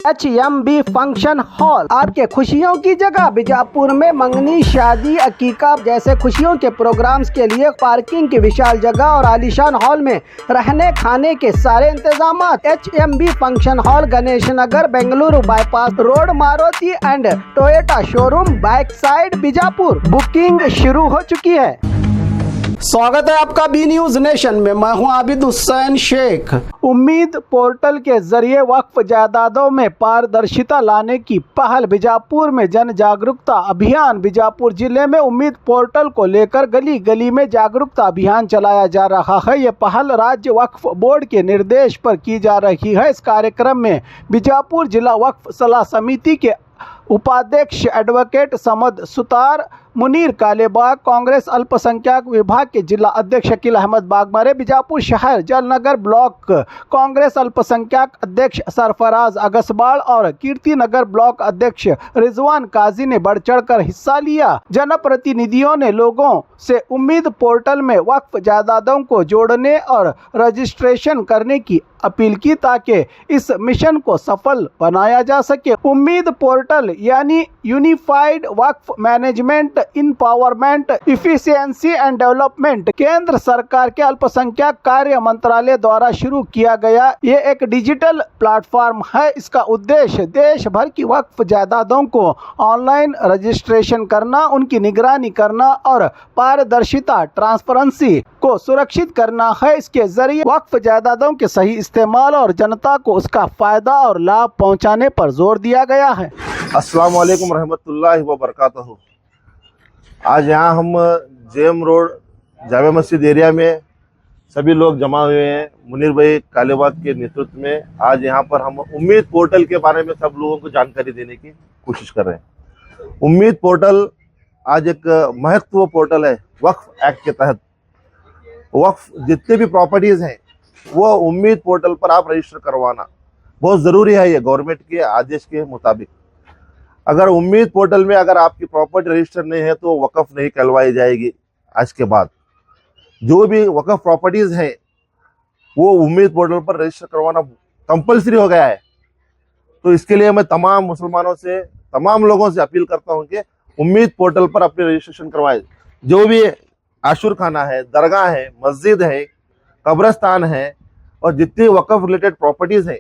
HMB function hall आपके खुशियों की जगह। बीजापुर में मंगनी, शादी, अकीका जैसे खुशियों के प्रोग्राम्स के लिए पार्किंग की विशाल जगह और आलीशान हॉल में रहने खाने के सारे इंतजाम। HMB function hall Ganesh Nagar, Bengaluru bypass road, Maruti and Toyota showroom, back side, Bijapur. Booking शुरू हो चुकी है। स्वागत है आपका बी न्यूज नेशन में। मैं हूं आबिद हुसैन शेख। उम्मीद पोर्टल के जरिए वक्फ जायदादों में पारदर्शिता लाने की पहल। बीजापुर में जन जागरूकता अभियान। बीजापुर जिले में उम्मीद पोर्टल को लेकर गली गली में जागरूकता अभियान चलाया जा रहा है। ये पहल राज्य वक्फ बोर्ड के निर्देश पर की जा रही है। इस कार्यक्रम में बीजापुर जिला वक्फ सलाह समिति के उपाध्यक्ष एडवोकेट समद सुतार, मुनीर कालेबाग, कांग्रेस अल्पसंख्यक विभाग के जिला अध्यक्ष शकील अहमद बागमरे, बीजापुर शहर जलनगर ब्लॉक कांग्रेस अल्पसंख्यक अध्यक्ष सरफराज अगसबाल और कीर्ति नगर ब्लॉक अध्यक्ष रिजवान काजी ने बढ़ चढ़कर हिस्सा लिया। जनप्रतिनिधियों ने लोगों से उम्मीद पोर्टल में वक्फ जायदादों को जोड़ने और रजिस्ट्रेशन करने की अपील की ताकि इस मिशन को सफल बनाया जा सके। उम्मीद पोर्टल यानी unified Waqf management empowerment efficiency and development केंद्र सरकार के अल्पसंख्यक कार्य मंत्रालय द्वारा शुरू किया गया ये एक डिजिटल प्लेटफॉर्म है। इसका उद्देश्य देश भर की वक्फ जायदादों को ऑनलाइन रजिस्ट्रेशन करना, उनकी निगरानी करना और पारदर्शिता ट्रांसपेरेंसी को सुरक्षित करना है। इसके जरिए वक्फ जायदादों के सही इस्तेमाल और जनता को उसका फायदा और लाभ पहुंचाने पर जोर दिया गया है। अस्सलाम वालेकुम रहमतुल्लाहि व बरकातहू। आज यहाँ हम जेएम रोड जामे मस्जिद एरिया में सभी लोग जमा हुए हैं। मुनीर भाई कालेबाग के नेतृत्व में आज यहाँ पर हम उम्मीद पोर्टल के बारे में सब लोगों को जानकारी देने की कोशिश कर रहे हैं। उम्मीद पोर्टल आज एक महत्वपूर्ण पोर्टल है। वक्फ एक्ट के तहत वक्फ जितने भी प्रॉपर्टीज़ हैं वो उम्मीद पोर्टल पर आप रजिस्टर करवाना बहुत ज़रूरी है। ये गवर्नमेंट के आदेश के मुताबिक अगर उम्मीद पोर्टल में अगर आपकी प्रॉपर्टी रजिस्टर नहीं है तो वक़्फ़ नहीं कहलवाई जाएगी। आज के बाद जो भी वक़्फ़ प्रॉपर्टीज़ हैं वो उम्मीद पोर्टल पर रजिस्टर करवाना कंपलसरी हो गया है। तो इसके लिए मैं तमाम मुसलमानों से, तमाम लोगों से अपील करता हूं कि उम्मीद पोर्टल पर अपने रजिस्ट्रेशन करवाएं। जो भी आशुर खाना है, दरगाह है, मस्जिद है, कब्रस्तान है और जितनी वक़्फ़ रिलेटेड प्रॉपर्टीज़ हैं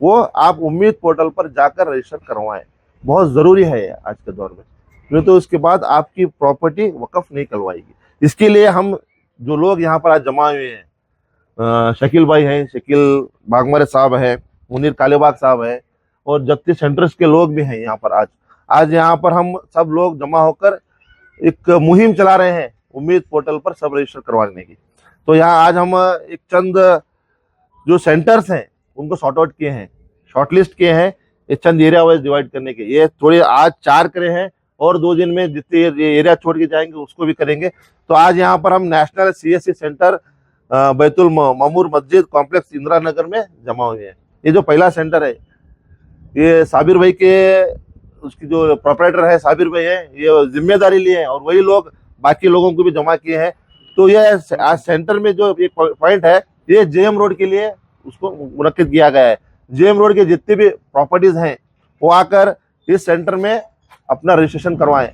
वो आप उम्मीद पोर्टल पर जाकर रजिस्टर करवाएं। बहुत ज़रूरी है आज के दौर में, नहीं तो उसके बाद आपकी प्रॉपर्टी वक़्फ़ नहीं करवाएगी। इसके लिए हम जो लोग यहाँ पर आज जमा हुए हैं, शकील भाई हैं, शकील बागमरे साहब हैं, मुनीर कालेबाग साहब हैं और जगती सेंटर्स के लोग भी हैं यहाँ पर। आज यहाँ पर हम सब लोग जमा होकर एक मुहिम चला रहे हैं उम्मीद पोर्टल पर सब रजिस्टर करवाने की। तो यहाँ आज हम एक चंद जो सेंटर्स हैं उनको सॉर्ट आउट किए हैं, शॉर्टलिस्ट किए हैं ये चंद एरिया वाइज डिवाइड करने के। ये थोड़े आज 4 करे हैं और 2 दिन में जितने एरिया छोड़ के जाएंगे उसको भी करेंगे। तो आज यहाँ पर हम नेशनल CSC सेंटर बैतुल ममूर मस्जिद कॉम्प्लेक्स इंदिरा नगर में जमा हुए हैं। ये जो पहला सेंटर है ये साबिर भाई के, उसकी जो प्रोपराइटर है साबिर भाई है, ये जिम्मेदारी लिए हैं और वही लोग बाकी लोगों को भी जमा किए हैं। तो ये आज सेंटर में जो एक पॉइंट है ये जेएम रोड के लिए उसको मुनक्किद किया गया है। जेएम रोड के जितने भी प्रॉपर्टीज हैं वो आकर इस सेंटर में अपना रजिस्ट्रेशन करवाएं।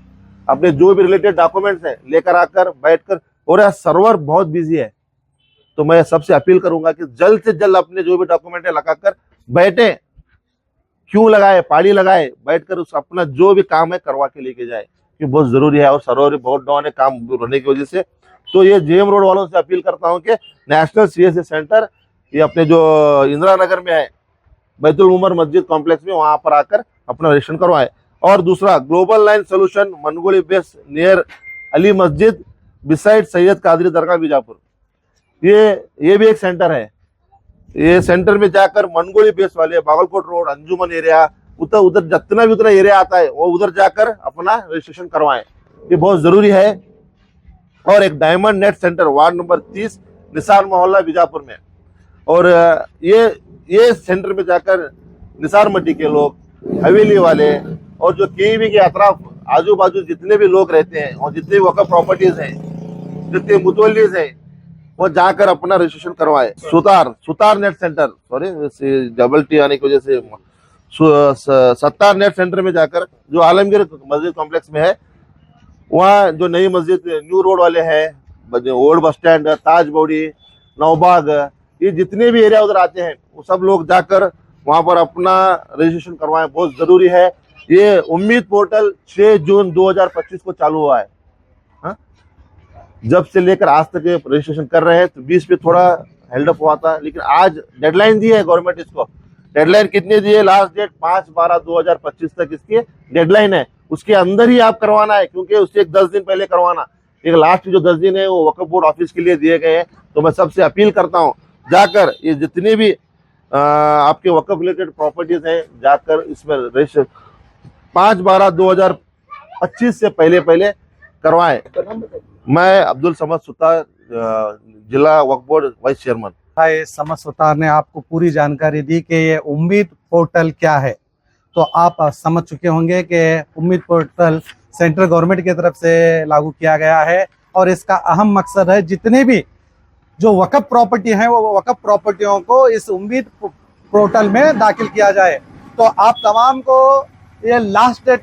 अपने जो भी रिलेटेड डॉक्यूमेंट्स हैं लेकर आकर बैठकर, और यह सर्वर बहुत बिजी है तो मैं सबसे अपील करूंगा कि जल्द से जल्द अपने जो भी डॉक्यूमेंट है लगाकर बैठे, क्यों लगाए, पाड़ी लगाए, बैठकर उस अपना जो भी काम है करवा के लेके जाए, कि बहुत जरूरी है। और सर्वर बहुत डाउन है काम होने की वजह से। तो ये जेएम रोड वालों से अपील करता हूँ कि नेशनल CSC सेंटर ये अपने जो इंदिरा नगर में है बैतुल उमर मस्जिद कॉम्प्लेक्स में, वहां पर आकर अपना रजिस्ट्रेशन करवाएं। और दूसरा global line solution Mangoli base near Ali Masjid beside Syed Qadri Dargah Bijapur, ये भी एक सेंटर है। ये सेंटर में जाकर मनगोली बेस वाले बागलकोट रोड, अंजुमन एरिया, उधर जितना भी उतना एरिया आता है वो उधर जाकर अपना रजिस्ट्रेशन करवाएं, ये बहुत जरूरी है। और एक diamond net centre ward number 30 Nisar मोहल्ला बीजापुर में, और ये सेंटर में जाकर निसार मट्टी के लोग, हवेली वाले और जो केवी के अतराफ आजू बाजू जितने भी लोग रहते हैं और जितने वक़्फ़ प्रॉपर्टीज हैं, जितने मुतवल्लिज हैं, वो जाकर अपना रजिस्ट्रेशन करवाए। Sutar net centre, sorry double T आने की वजह से सत्तार नेट सेंटर में जाकर, जो आलमगीर मस्जिद कॉम्प्लेक्स में है, वहाँ जो नई मस्जिद न्यू रोड वाले हैं, ओल्ड बस स्टैंड, ताज बौड़ी, नौबाग, ये जितने भी एरिया उधर आते हैं वो सब लोग जाकर वहाँ पर अपना रजिस्ट्रेशन करवाएं, बहुत जरूरी है। ये उम्मीद पोर्टल 6 जून 2025 को चालू हुआ है। हाँ? जब से लेकर आज तक रजिस्ट्रेशन कर रहे हैं, तो 20 पे थोड़ा हेल्डअप हुआ था, लेकिन आज डेडलाइन दी है गवर्नमेंट इसको। डेडलाइन कितनी दी है? लास्ट डेट 5/12/2025 तक इसकी डेडलाइन है। उसके अंदर ही आप करवाना है, क्योंकि उससे 10 दिन पहले करवाना। एक लास्ट जो 10 दिन है वो वक्फ बोर्ड ऑफिस के लिए दिए गए हैं। तो मैं सबसे अपील करता हूँ, जाकर ये जितने भी आपके वक्फ रिलेटेड प्रॉपर्टीज हैं, जाकर इसमें रजिस्टर 5/12/2025 से पहले करवाएं। मैं अब्दुल समद सुतार, जिला वक्फ बोर्ड वाइस चेयरमैन। भाई समद सुतार ने आपको पूरी जानकारी दी कि ये उम्मीद पोर्टल क्या है। तो आप समझ चुके होंगे कि उम्मीद पोर्टल सेंट्रल गवर्नमेंट की तरफ से लागू किया गया है और इसका अहम मकसद है जितने भी जो वक्फ प्रॉपर्टी हैं वो वक्फ प्रॉपर्टियों को इस उम्मीद पोर्टल में दाखिल किया जाए। तो आप तमाम को ये लास्ट डेट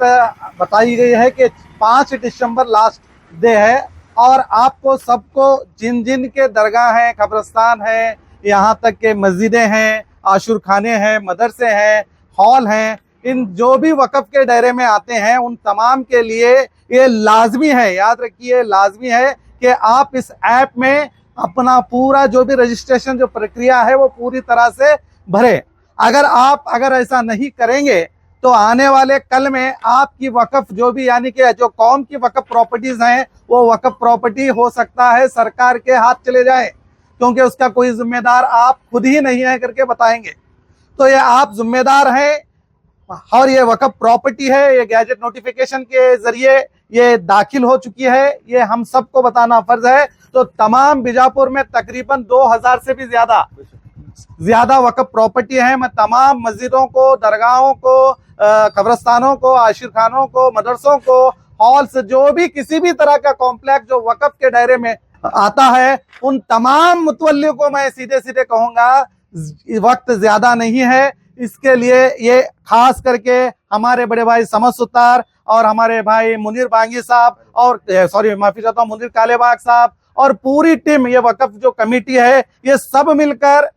बताई गई है कि 5 दिसंबर लास्ट डे है और आपको सबको जिन जिन के दरगाह हैं, कब्रिस्तान हैं, यहाँ तक के मस्जिदें हैं, आशुर खाने हैं, मदरसे हैं, हॉल हैं, इन जो भी वक्फ के दायरे में आते हैं उन तमाम के लिए ये लाजमी है, याद रखिए लाजमी है कि आप इस ऐप में अपना पूरा जो भी रजिस्ट्रेशन जो प्रक्रिया है वो पूरी तरह से भरें। अगर ऐसा नहीं करेंगे तो आने वाले कल में आपकी वक्फ जो भी यानी कि जो कौम की वक्फ प्रॉपर्टीज हैं वो वक्फ प्रॉपर्टी हो सकता है सरकार के हाथ चले जाए, क्योंकि उसका कोई जिम्मेदार आप खुद ही नहीं है करके बताएंगे। तो ये आप जिम्मेदार हैं और ये वक्फ प्रॉपर्टी है, ये गैजेट नोटिफिकेशन के जरिए ये दाखिल हो चुकी है, ये हम सबको बताना फर्ज है। तो तमाम बीजापुर में तकरीबन 2000 से भी ज्यादा वक्फ प्रॉपर्टी है। मैं तमाम मस्जिदों को, दरगाहों को, कब्रिस्तानों को, आशिर खानों को, मदरसों को, हॉल्स, जो भी किसी भी तरह का कॉम्प्लेक्स जो वक्फ के दायरे में आता है उन तमाम मुतवल्लियों को मैं सीधे सीधे कहूंगा वक्त ज्यादा नहीं है। इसके लिए ये खास करके हमारे बड़े भाई समद सुतार और हमारे भाई मुनीर बांगी साहब और माफी चाहता हूँ मुनीर कालेबाग साहब और पूरी टीम, ये वक्फ जो कमेटी है, ये सब मिलकर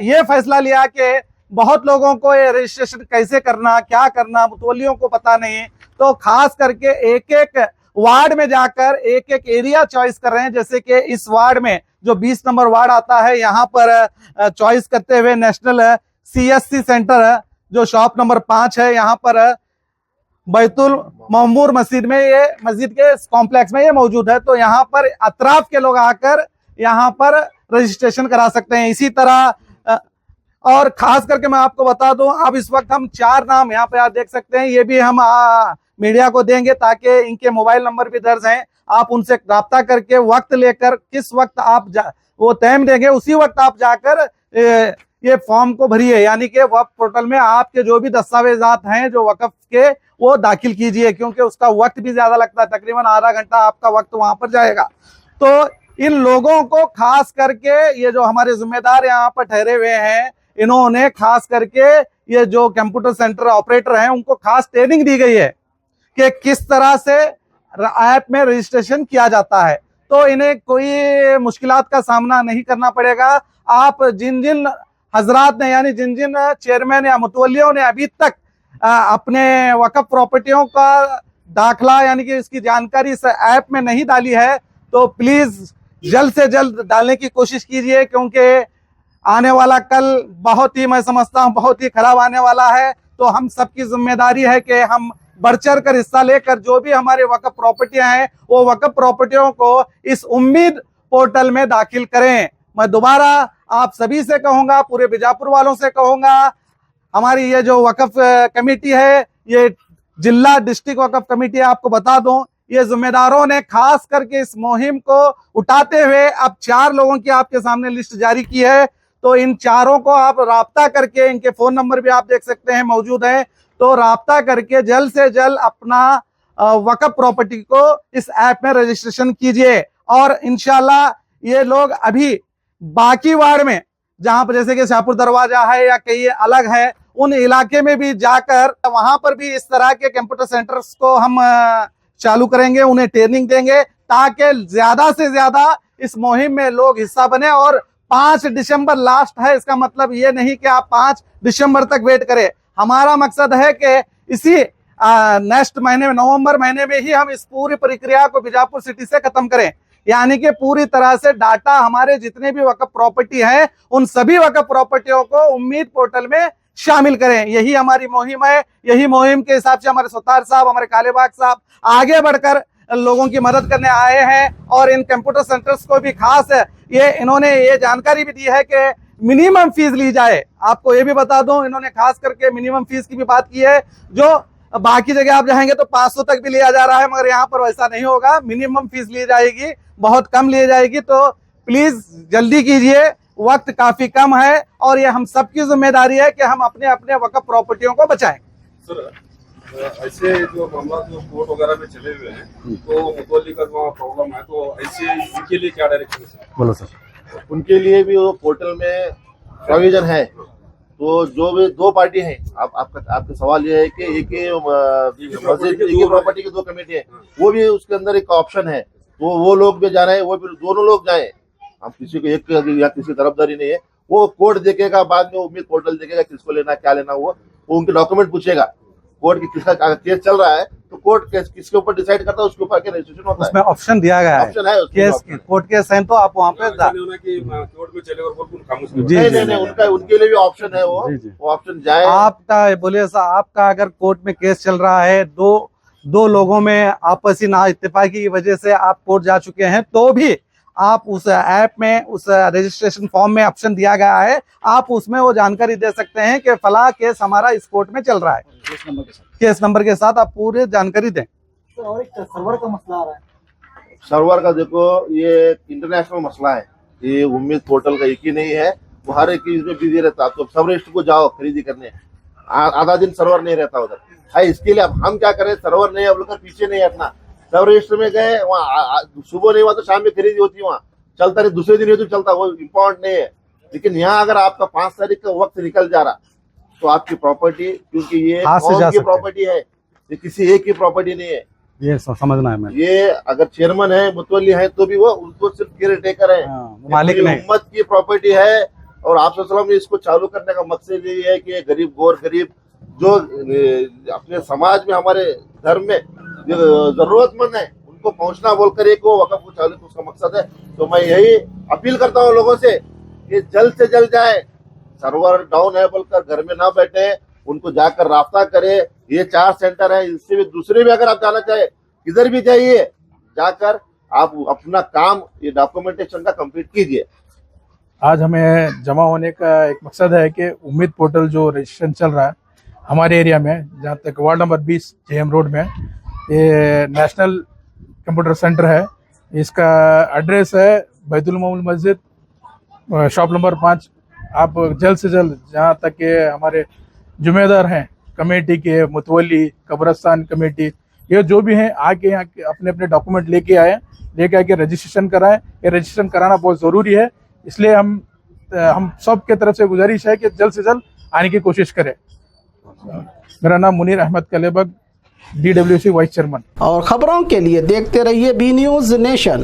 ये फैसला लिया कि बहुत लोगों को ये रजिस्ट्रेशन कैसे करना, क्या करना, मुतवल्लियों को पता नहीं। तो खास करके एक एक वार्ड में जाकर एक एक एरिया चॉइस कर रहे हैं। जैसे कि इस वार्ड में जो 20 नंबर वार्ड आता है, यहाँ पर चॉइस करते हुए नेशनल CSC सेंटर है जो शॉप नंबर 5 है, यहाँ पर बैतुल ममूर मस्जिद में, ये मस्जिद के कॉम्प्लेक्स में ये मौजूद है। तो यहाँ पर अतराफ के लोग आकर यहाँ पर रजिस्ट्रेशन करा सकते हैं। इसी तरह और खास करके मैं आपको बता दूं, अब इस वक्त हम 4 नाम यहाँ पे आप देख सकते हैं, ये भी हम मीडिया को देंगे ताकि इनके मोबाइल नंबर भी दर्ज हैं। आप उनसे राब्ता करके वक्त लेकर किस वक्त आप वो टाइम देंगे उसी वक्त आप जाकर ये फॉर्म को भरिए, यानी कि वक्फ पोर्टल में आपके जो भी दस्तावेजात हैं जो वक्फ के वो दाखिल कीजिए, क्योंकि उसका वक्त भी ज्यादा लगता है, तकरीबन आधा घंटा आपका वक्त वहां पर जाएगा। तो इन लोगों को खास करके ये जो हमारे जिम्मेदार यहाँ पर ठहरे हुए हैं, इन्होंने खास करके ये जो कंप्यूटर सेंटर ऑपरेटर हैं उनको खास ट्रेनिंग दी गई है कि किस तरह से ऐप में रजिस्ट्रेशन किया जाता है। तो इन्हें कोई मुश्किलात का सामना नहीं करना पड़ेगा। आप जिन जिन हजरात ने यानी जिन जिन चेयरमैन या मुतवल्लियों ने अभी तक अपने वक्फ प्रॉपर्टियों का दाखला यानी कि इसकी जानकारी इस ऐप में नहीं डाली है, तो प्लीज जल्द से जल्द डालने की कोशिश कीजिए, क्योंकि आने वाला कल बहुत ही, मैं समझता हूं, बहुत ही खराब आने वाला है। तो हम सबकी जिम्मेदारी है कि हम बढ़ चढ़ कर हिस्सा लेकर जो भी हमारे वक्फ प्रॉपर्टियां हैं वो वक्फ प्रॉपर्टियों को इस उम्मीद पोर्टल में दाखिल करें। मैं दोबारा आप सभी से कहूंगा, पूरे बीजापुर वालों से कहूंगा, हमारी ये जो वक्फ कमेटी है, ये जिला डिस्ट्रिक्ट वक्फ कमेटी है, आपको बता दूं, ये जिम्मेदारों ने खास करके इस मुहिम को उठाते हुए अब 4 लोगों की आपके सामने लिस्ट जारी की है। तो इन 4 को आप राब्ता करके, इनके फोन नंबर भी आप देख सकते हैं मौजूद है, तो राब्ता करके जल्द से जल्द अपना वक्फ प्रॉपर्टी को इस ऐप में रजिस्ट्रेशन कीजिए। और इंशाल्लाह ये लोग अभी बाकी वार्ड में जहां पर जैसे कि शाहपुर दरवाजा है या कई अलग है, उन इलाके में भी जाकर वहां पर भी इस तरह के कंप्यूटर सेंटर्स को हम चालू करेंगे, उन्हें ट्रेनिंग देंगे ताकि ज्यादा से ज्यादा इस मुहिम में लोग हिस्सा बने। और 5 दिसंबर लास्ट है, इसका मतलब ये नहीं कि आप 5 दिसंबर तक वेट करें। हमारा मकसद है कि इसी नेक्स्ट महीने में, नवंबर महीने में ही हम इस पूरी प्रक्रिया को बीजापुर सिटी से खत्म करें, यानी कि पूरी तरह से डाटा हमारे जितने भी वक्फ प्रॉपर्टी है उन सभी वक्फ प्रॉपर्टियों को उम्मीद पोर्टल में शामिल करें। यही हमारी मुहिम है। यही मुहिम के हिसाब से हमारे सुतार साहब, हमारे कालेबाग साहब आगे बढ़कर लोगों की मदद करने आए हैं। और इन कंप्यूटर सेंटर्स को भी खास इन्होंने ये जानकारी भी दी है कि मिनिमम फीस ली जाए। आपको ये भी बता दूं, इन्होंने खास करके मिनिमम फीस की भी बात की है। जो बाकी जगह आप जाएंगे तो 500 तक भी लिया जा रहा है, मगर यहाँ पर वैसा नहीं होगा। मिनिमम फीस ली जाएगी, बहुत कम ली जाएगी। तो प्लीज जल्दी कीजिए, वक्त काफी कम है और ये हम सबकी जिम्मेदारी है कि हम अपने अपने वक्फ प्रॉपर्टियों को बचाएं। सर, ऐसे जो मामला जो कोर्ट वगैरह में चले हुए हैं, तो मुतवल्ली का जो प्रॉब्लम है, तो ऐसे उनके लिए क्या डायरेक्शन है? बोलो सर। उनके लिए भी वो पोर्टल में प्रोविजन है। तो जो भी 2 पार्टी हैं, आपका सवाल ये है कि एक मस्जिद की प्रॉपर्टी की 2 कमेटी है, वो भी उसके अंदर एक ऑप्शन है। तो वो लोग भी जा रहे हैं, वो भी दोनों लोग जाए। हम किसी को एक या किसी तरफदारी नहीं है। वो कोर्ट देखेगा, बाद में उम्मीद पोर्टल देखेगा किसको लेना, क्या लेना। वो उनके डॉक्यूमेंट पूछेगा। कोर्ट की किसका केस चल रहा है तो कोर्ट केस किसके ऊपर डिसाइड करता है, उसके ऊपर के रजिस्ट्रेशन होता है। उसमें ऑप्शन दिया गया है, ऑप्शन है केस कोर्ट केस है तो आप वहाँ पे कोर्ट में चले और कोर्ट में खामोश जी नहीं, उनका उनके लिए भी ऑप्शन है। वो ऑप्शन जाए। आपका बोलिए सर, आपका अगर कोर्ट में केस चल रहा है, दो लोगों में आपसी ना इत्तेफाकी की वजह से आप कोर्ट जा चुके हैं, तो भी आप उस ऐप में, उस रजिस्ट्रेशन फॉर्म में ऑप्शन दिया गया है, आप उसमें वो जानकारी दे सकते हैं कि फला केस हमारा इस कोर्ट में चल रहा है। केस नंबर के साथ आप पूरी जानकारी दें। और एक सर्वर का मसला आ रहा है। सर्वर का देखो, ये इंटरनेशनल मसला है। ये उम्मीद पोर्टल का एक ही नहीं है, वो हर एक चीज में बिजी रहता है। तो सब रजिस्टर को जाओ खरीदी करने, आधा दिन सर्वर नहीं रहता उधर है। इसके लिए अब हम क्या करें, सर्वर नहीं अब लोग पीछे नहीं हटना। सब रजिस्टर में गए, वहाँ सुबह नहीं हुआ तो शाम में खरीदी होती है, वहाँ चलता रहे, दूसरे दिन तो चलता, वो इम्पोर्टेंट नहीं है। लेकिन यहाँ अगर आपका 5 तारीख का वक्त निकल जा रहा तो आपकी प्रॉपर्टी, क्योंकि ये कौन की प्रॉपर्टी है, ये किसी एक की प्रॉपर्टी नहीं है। ये समझना है मैं। ये अगर चेयरमैन है, मुतवल्ली है, तो भी वो उनको सिर्फ केयर टेकर है, मालिक नहीं। उम्मत की प्रॉपर्टी है। और आप सल्लल्लाहु अलैहि वसल्लम ने इसको चालू करने का मकसद ये है कि गरीब गौर गरीब जो अपने समाज में, हमारे धर्म में जरूरतमंद है, उनको पहुंचना बोलकर एक वो वक़्फ़ को चालू, तो उसका मकसद है। तो मैं यही अपील करता हूँ लोगों से कि जल्द से जल्द जाए, सर्वर डाउन है बोलकर घर में ना बैठे, उनको जाकर राब्ता करे। ये 4 सेंटर है, इससे भी दूसरे भी अगर आप जाना चाहे, किधर भी जाइए, जाकर आप अपना काम, ये डॉक्यूमेंटेशन का कंप्लीट कीजिए। आज हमें जमा होने का एक मकसद है कि उम्मीद पोर्टल जो रजिस्ट्रेशन चल रहा है हमारे एरिया में, जहाँ तक वार्ड नंबर 20 जेएम रोड में, ये नेशनल कंप्यूटर सेंटर है। इसका एड्रेस है बैतुल मामूल मस्जिद, शॉप नंबर 5। आप जल्द से जल्द, जहाँ तक के हमारे जिम्मेदार हैं कमेटी के, मुतवल्ली, कब्रस्तान कमेटी, ये जो भी हैं, आके यहाँ अपने अपने डॉक्यूमेंट लेके आके रजिस्ट्रेशन कराएं। ये रजिस्ट्रेशन कराना बहुत ज़रूरी है, इसलिए हम सब के तरफ से गुजारिश है कि जल्द से जल्द आने की कोशिश करें। मेरा नाम Munir Ahmed Kalebag, DWC vice chairman. और खबरों के लिए देखते रहिए बी न्यूज़ नेशन।